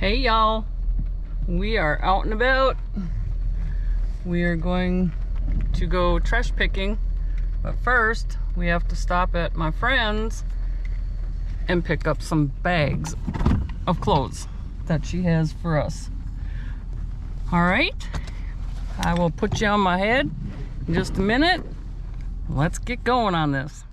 Hey y'all, we are out and about. We are going to go trash picking, but first we have to stop at my friend's and pick up some bags of clothes that she has for us. All right, I will put you on my head in just a minute. Let's get going on this.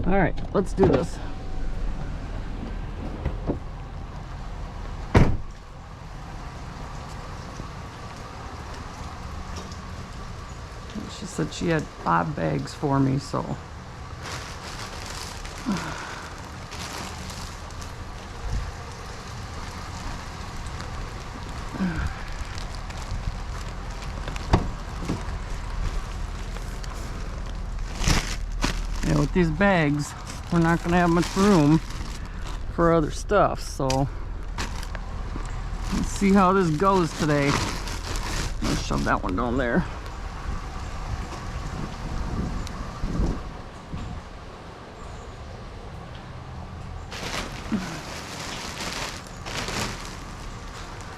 All right, let's do this. She said she had 5 bags for me, so. Yeah, with these bags, we're not going to have much room for other stuff, so let's see how this goes today. Let's shove that one down there.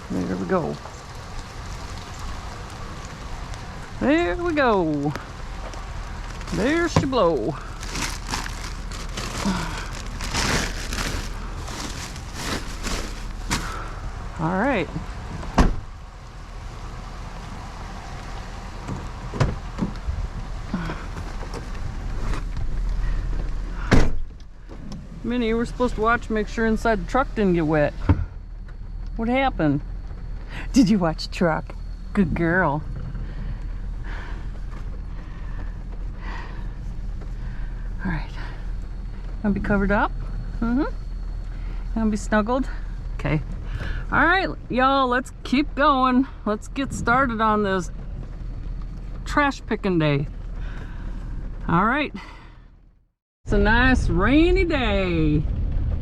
There we go. There we go. There she blow. All right. Minnie, you were supposed to watch, make sure inside the truck didn't get wet. What happened? Did you watch the truck? Good girl. All right. Gonna be covered up? Gonna be snuggled? Okay. All right, y'all, let's keep going. Let's get started on this trash picking day. All right. It's a nice rainy day.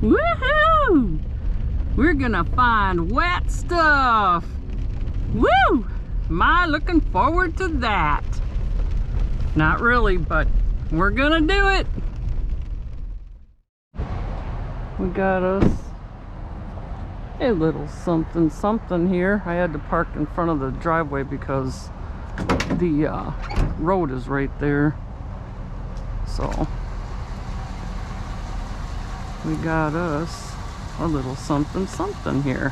Woohoo! We're gonna find wet stuff. Woo! Am I looking forward to that? Not really, but we're gonna do it. We got us a little something something here. I had to park in front of the driveway because the road is right there. So we got us a little something something here.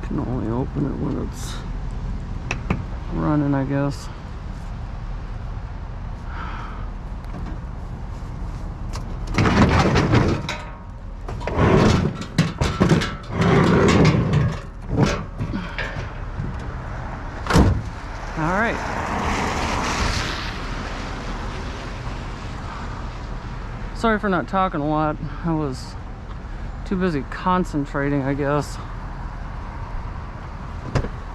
Can only open it when it's running, I guess. All right. Sorry for not talking a lot. I was too busy concentrating, I guess.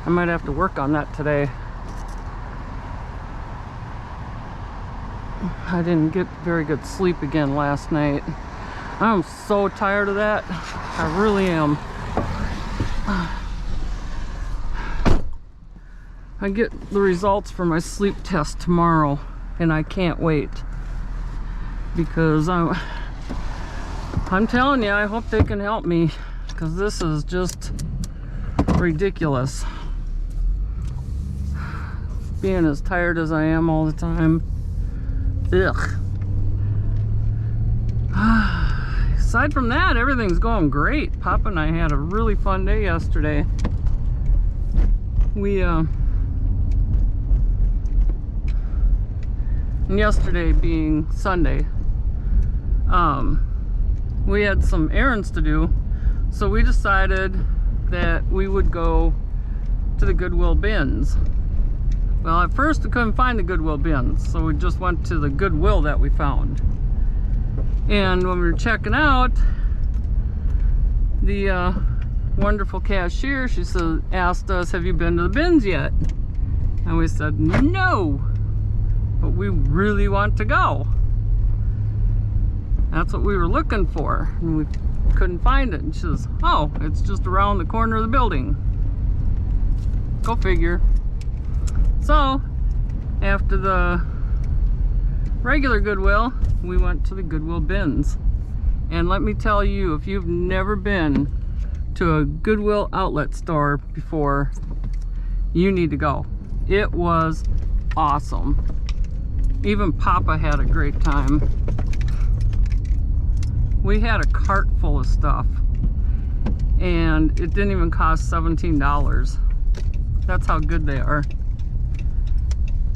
I might have to work on that today. I didn't get very good sleep again last night. I'm so tired of that. I really am. I get the results for my sleep test tomorrow, and I can't wait. because I'm telling you, I hope they can help me, because this is just ridiculous. Being as tired as I am all the time. Ugh. Aside from that, everything's going great. Papa and I had a really fun day yesterday. And yesterday being Sunday, we had some errands to do, so we decided that we would go to the Goodwill bins. Well, at first we couldn't find the Goodwill bins, so we just went to the Goodwill that we found. And when we were checking out, the wonderful cashier, she asked us, have you been to the bins yet? And we said no, but we really want to go. That's what we were looking for, and we couldn't find it. And she says, oh, it's just around the corner of the building. Go figure. So after the regular Goodwill, we went to the Goodwill bins. And let me tell you, if you've never been to a Goodwill outlet store before, you need to go. It was awesome. Even Papa had a great time. We had a cart full of stuff, and it didn't even cost $17. That's how good they are.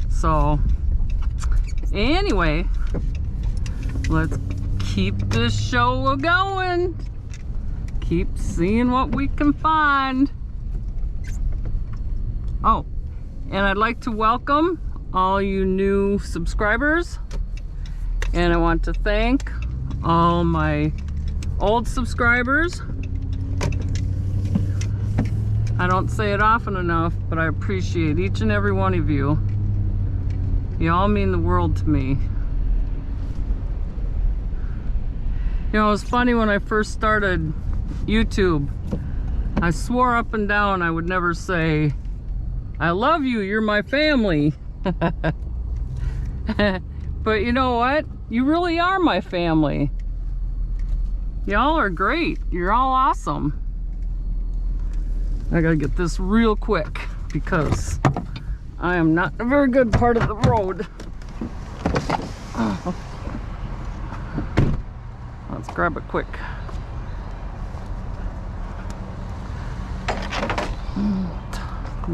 So anyway, let's keep this show going. Keep seeing what we can find. Oh, and I'd like to welcome all you new subscribers, and I want to thank all my old subscribers. I don't say it often enough, but I appreciate each and every one of you. You all mean the world to me. You know, it was funny when I first started YouTube. I swore up and down I would never say, I love you, you're my family. But you know what? You really are my family. Y'all are great. You're all awesome. I gotta get this real quick because I am not in a very good part of the road. Oh. Let's grab it quick.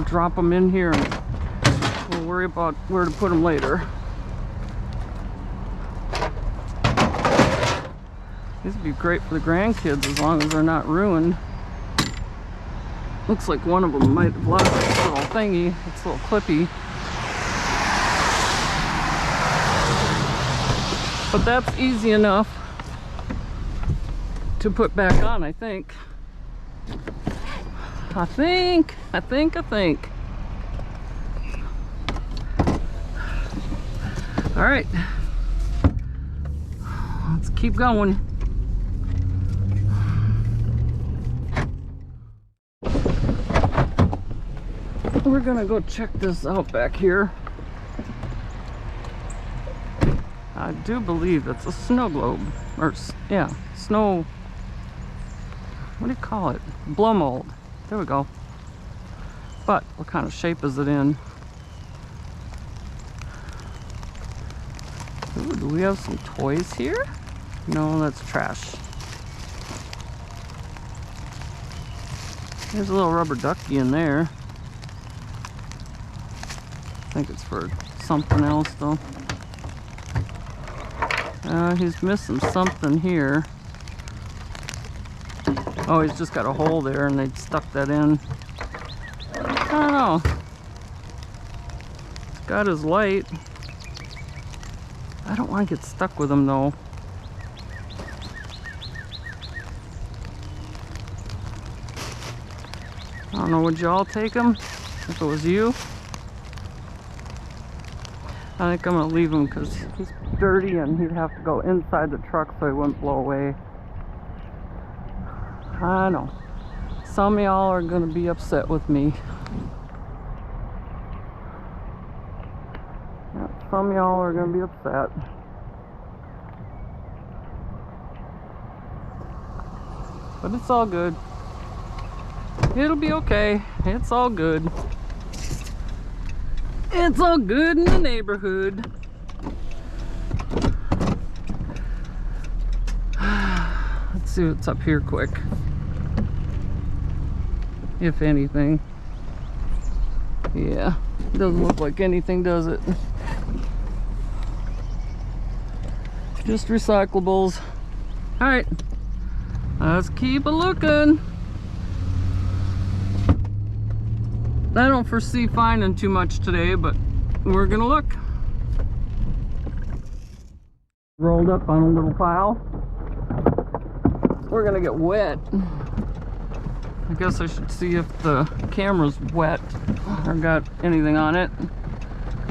Drop them in here and we'll worry about where to put them later. These would be great for the grandkids as long as they're not ruined. Looks like one of them might have lost its little thingy. It's a little clippy. But that's easy enough to put back on, I think. I think. All right. Let's keep going. We're gonna go check this out back here. I do believe it's a snow globe, or yeah, snow, what do you call it? Blow mold. There we go. But what kind of shape is it in? Ooh, do we have some toys here? No, that's trash. There's a little rubber ducky in there. I think it's for something else though. He's missing something here. Oh, he's just got a hole there and they stuck that in. I don't know. He's got his light. I don't want to get stuck with him though. I don't know, would you all take him if it was you? I think I'm gonna leave him because he's dirty and he'd have to go inside the truck so he wouldn't blow away. I know. Some of y'all are gonna be upset with me. Yeah, some of y'all are gonna be upset. but it's all good. It'll be okay. It's all good. It's all good in the neighborhood. Let's see what's up here quick. If anything. Yeah, doesn't look like anything, does it? Just recyclables. All right, let's keep a looking. I don't foresee finding too much today, but we're gonna look. Rolled up on a little pile. We're gonna get wet. I guess I should see if the camera's wet or got anything on it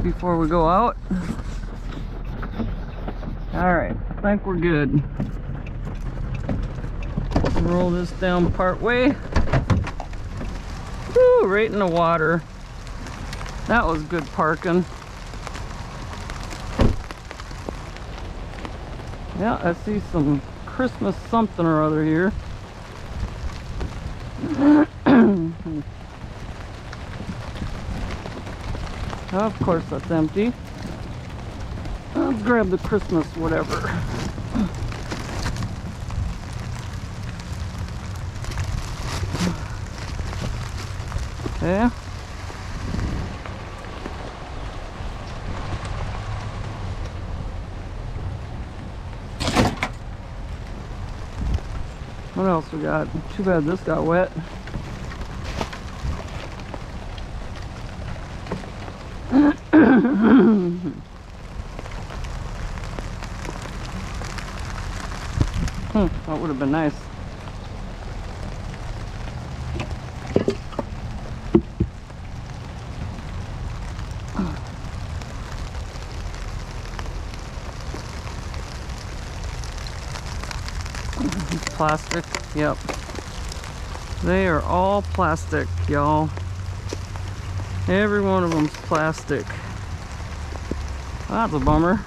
before we go out. All right, I think we're good. Roll this down part way. Woo, right in the water. That was good parking. Yeah, I see some Christmas something or other here. Of course that's empty. Let's grab the Christmas whatever. Okay. What else we got? Too bad this got wet. That would have been nice. Plastic, yep. They are all plastic, y'all. Every one of them's plastic. That's a bummer.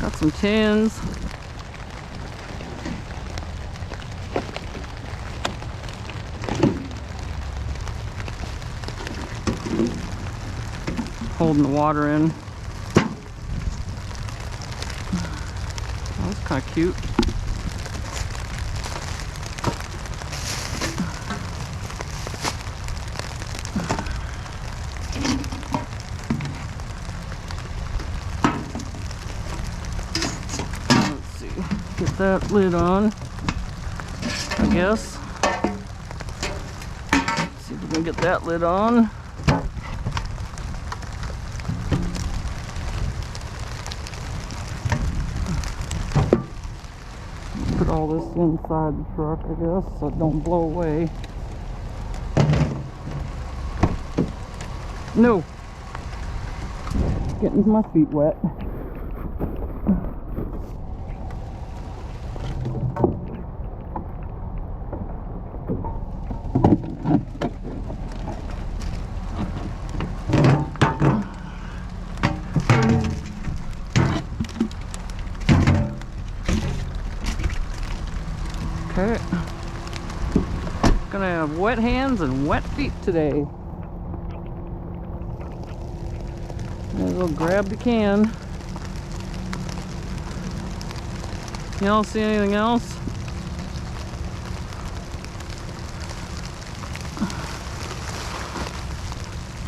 Got some tins. Holding the water in. Oh, that's kind of cute. Get that lid on, I guess. Let's see if we can get that lid on. Put all this inside the truck, I guess, so it don't blow away. No! Getting my feet wet. Okay. Gonna have wet hands and wet feet today. Might as well grab the can. Y'all see anything else?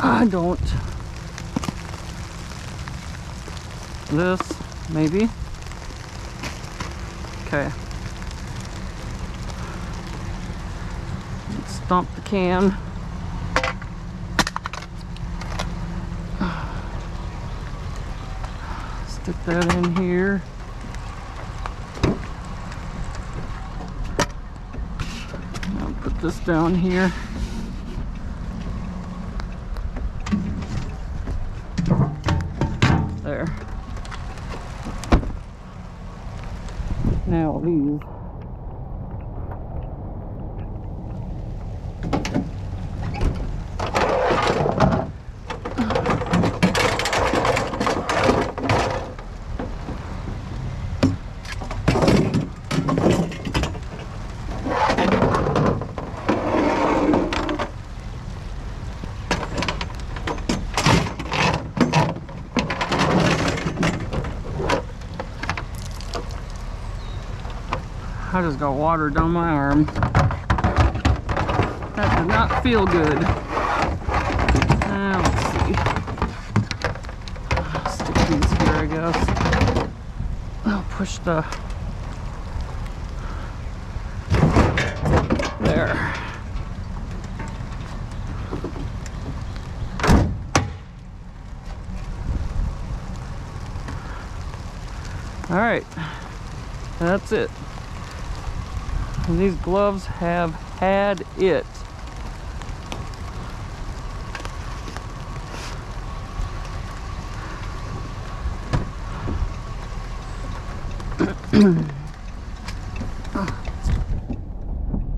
I don't. This, maybe. Okay. Let's stomp the can. Stick that in here. I'll put this down here. There. Now these. I just got water down my arm. That did not feel good. Let's see. Stick these here, I guess. I'll push the... There. All right, that's it. And these gloves have had it.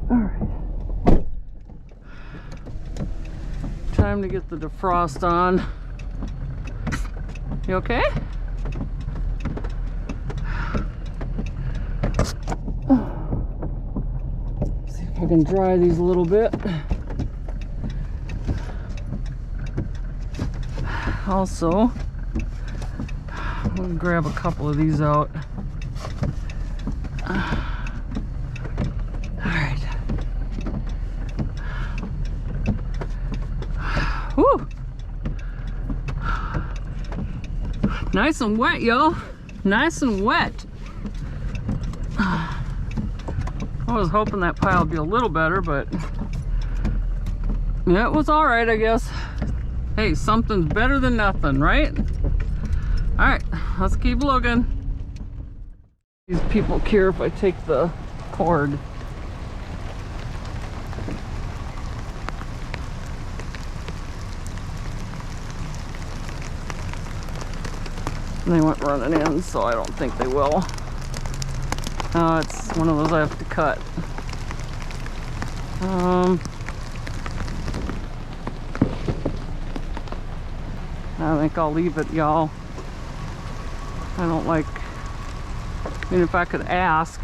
All right. Time to get the defrost on. You okay? See if I can dry these a little bit. Also, I'm gonna grab a couple of these out. Alright. Whew. Nice and wet, y'all. Nice and wet. I was hoping that pile would be a little better, but yeah, it was alright, I guess. Hey, something's better than nothing, right? Alright, let's keep looking. These people care if I take the cord. They went running in, so I don't think they will. Oh, it's one of those I have to cut. I think I'll leave it, y'all. I don't like... I mean, if I could ask,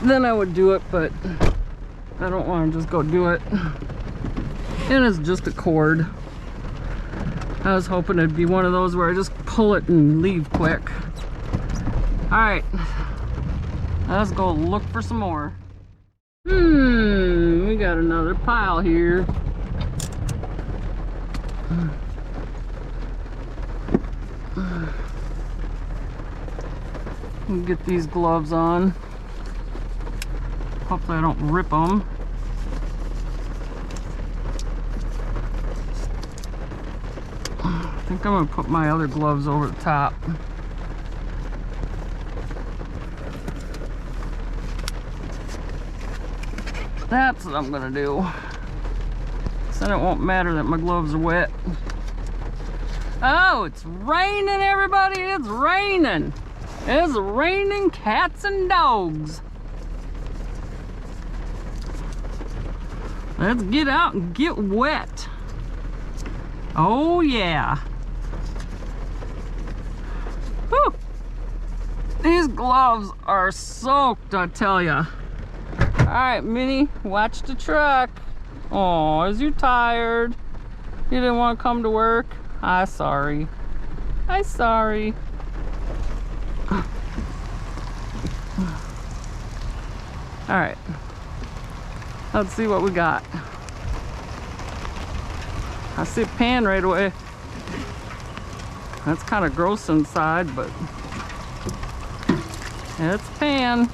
then I would do it, but I don't want to just go do it. And it's just a cord. I was hoping it'd be one of those where I just pull it and leave quick. Alright. Let's go look for some more. We got another pile here. Get these gloves on. Hopefully I don't rip them. I think I'm gonna put my other gloves over the top. That's what I'm gonna do. So then it won't matter that my gloves are wet. Oh, it's raining, everybody! It's raining! It's raining cats and dogs. Let's get out and get wet. Oh yeah. Whew. These gloves are soaked, I tell ya. All right, Minnie, watch the truck. Oh, is you tired? You didn't want to come to work? I'm sorry. I'm sorry. All right, let's see what we got. I see a pan right away. That's kind of gross inside, but it's a pan.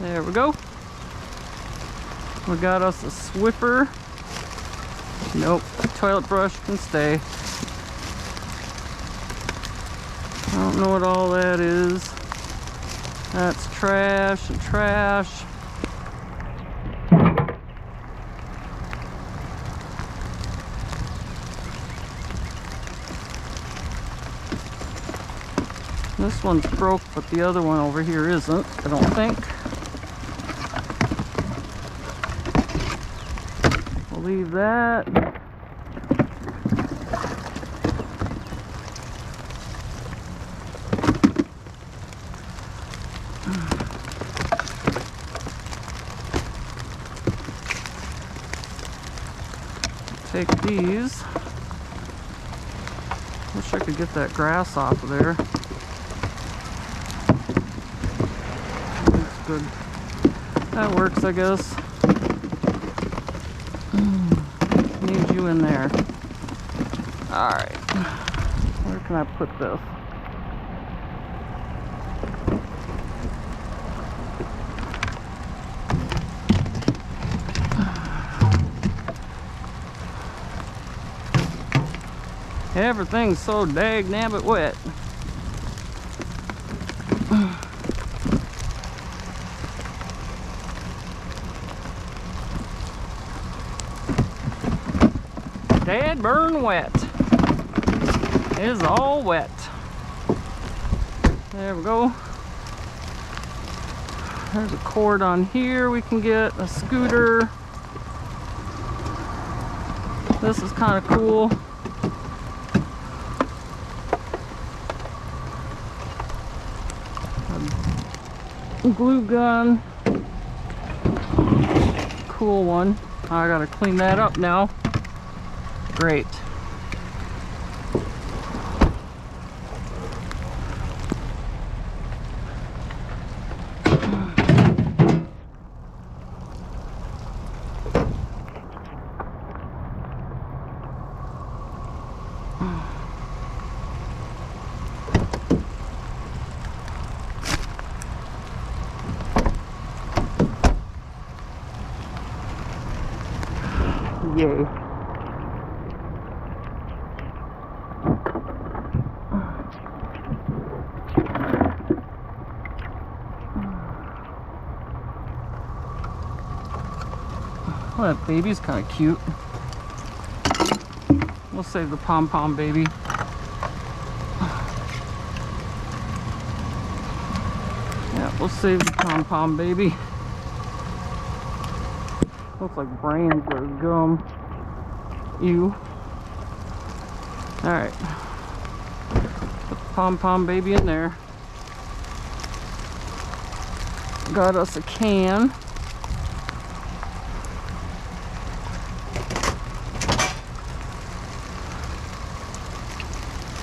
There we go. We got us a Swiffer. Nope, toilet brush can stay. I don't know what all that is. That's trash and trash. This one's broke, but the other one over here isn't, I don't think. We'll leave that. take these. Wish I could get that grass off of there. That's good. That works, I guess. Need you in there. Alright. Where can I put this? Everything's so dag-nabbit wet. Dad burn wet. It's all wet. There we go. There's a cord on here we can get, a scooter. This is kind of cool. A glue gun. Cool one. I gotta clean that up now. Great. Yay. Well, that baby's kind of cute. We'll save the pom-pom baby. Yeah, we'll save the pom-pom baby. Looks like brains or gum. Ew. Alright. Put the pom-pom baby in there. Got us a can.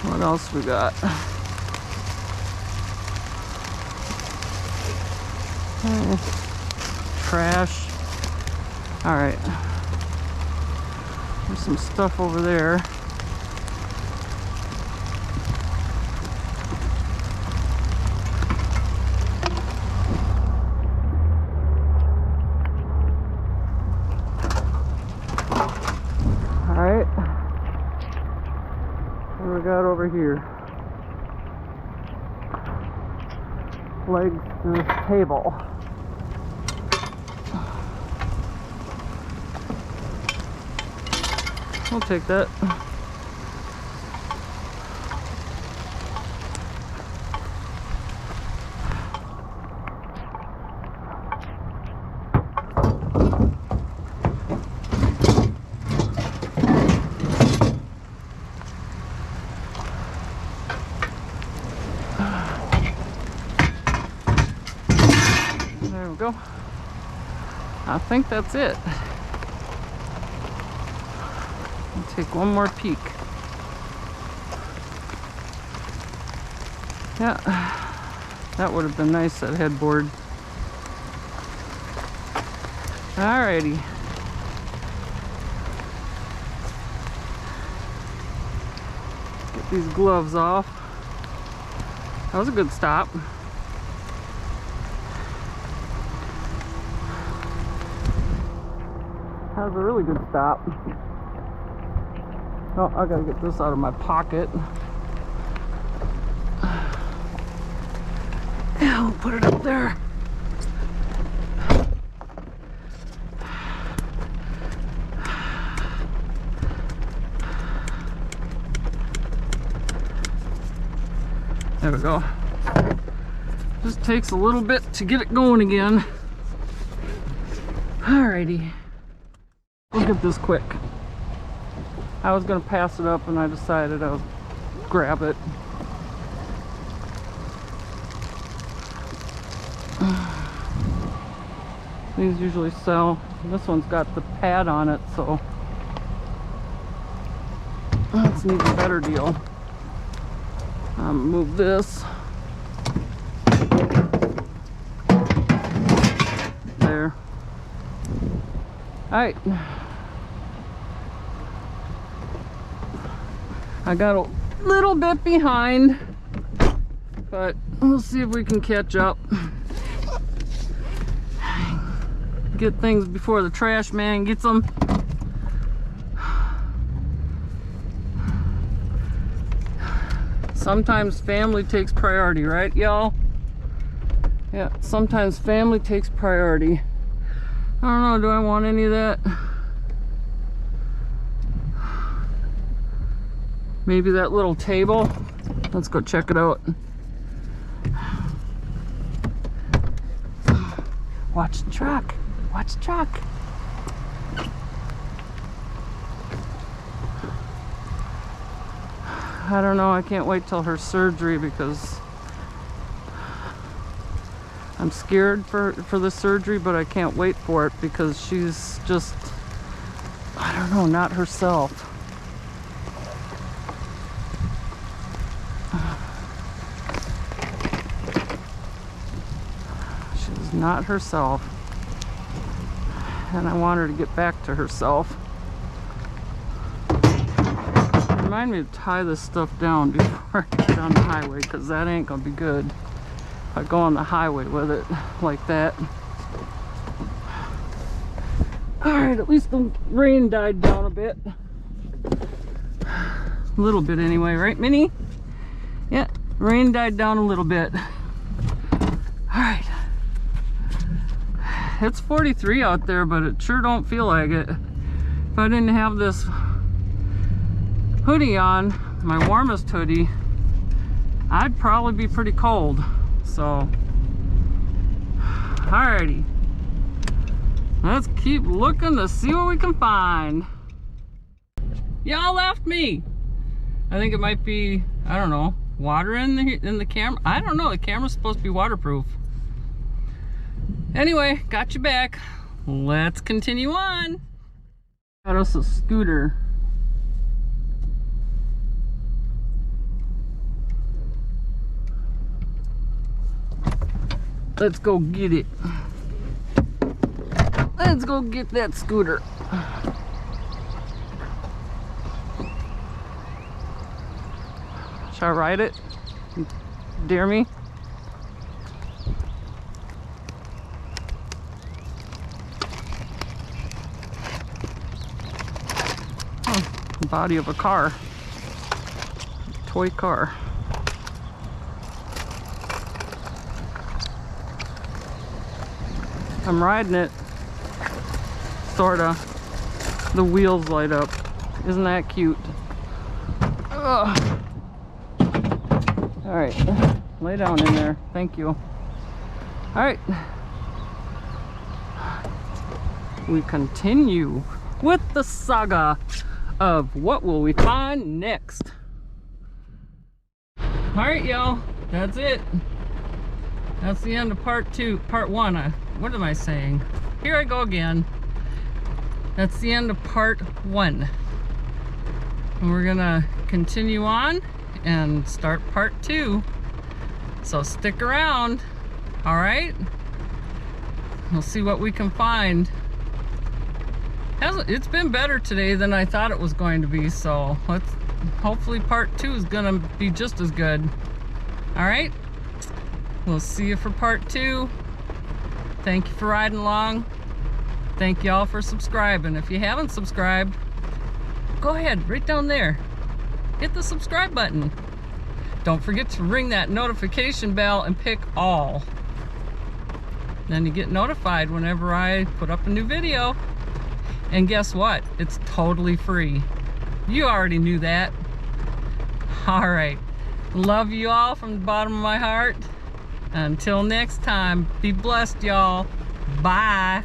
What else we got? Trash. Alright. There's some stuff over there. Alright. What do we got over here? Legs to this table. I'll take that. There we go. I think that's it. Take one more peek. Yeah, that would have been nice, that headboard. Alrighty. Get these gloves off. That was a good stop. That was a really good stop. Oh, I gotta get this out of my pocket. Yeah, we'll put it up there. There we go. Just takes a little bit to get it going again. Alrighty. We'll get this quick. I was going to pass it up and I decided I'll grab it. These usually sell. This one's got the pad on it, so Let's need a better deal. Move this. There. Alright. I got a little bit behind, but we'll see if we can catch up. Get things before the trash man gets them. Sometimes family takes priority, right, y'all? Yeah, sometimes family takes priority. I don't know, do I want any of that? Maybe that little table. Let's go check it out. Watch the truck. Watch the truck. I don't know, I can't wait till her surgery because I'm scared for the surgery, but I can't wait for it because she's just, I don't know, not herself. She's not herself. And I want her to get back to herself. Remind me to tie this stuff down before I get on the highway, because that ain't gonna be good if I go on the highway with it like that. Alright, at least the rain died down a bit. A little bit anyway, right, Minnie? Yeah, rain died down a little bit. Alright. It's 43 out there, but it sure don't feel like it. If I didn't have this hoodie on, my warmest hoodie, I'd probably be pretty cold. So, alrighty. Let's keep looking to see what we can find. Y'all left me. I think it might be, I don't know, water in the camera. I don't know, the camera's supposed to be waterproof. Anyway, got you back. Let's continue on. Got us a scooter. Let's go get it. Let's go get that scooter. Should I ride it? Dare me? The body of a car. Toy car. I'm riding it. Sorta. The wheels light up. Isn't that cute? Ugh. Alright. Lay down in there. Thank you. Alright. We continue with the saga of what will we find next. Alright, y'all. That's it. That's the end of part one. What am I saying? Here I go again. That's the end of part one. And we're gonna continue on and start part two. So stick around. All right? We'll see what we can find. It's been better today than I thought it was going to be, so hopefully part two is gonna be just as good. All right? We'll see you for part two. Thank you for riding along. Thank you all for subscribing. If you haven't subscribed, go ahead, right down there. Hit the subscribe button. Don't forget to ring that notification bell and pick all. Then you get notified whenever I put up a new video. And guess what? It's totally free. You already knew that. All right. Love you all from the bottom of my heart. Until next time, be blessed, y'all. Bye.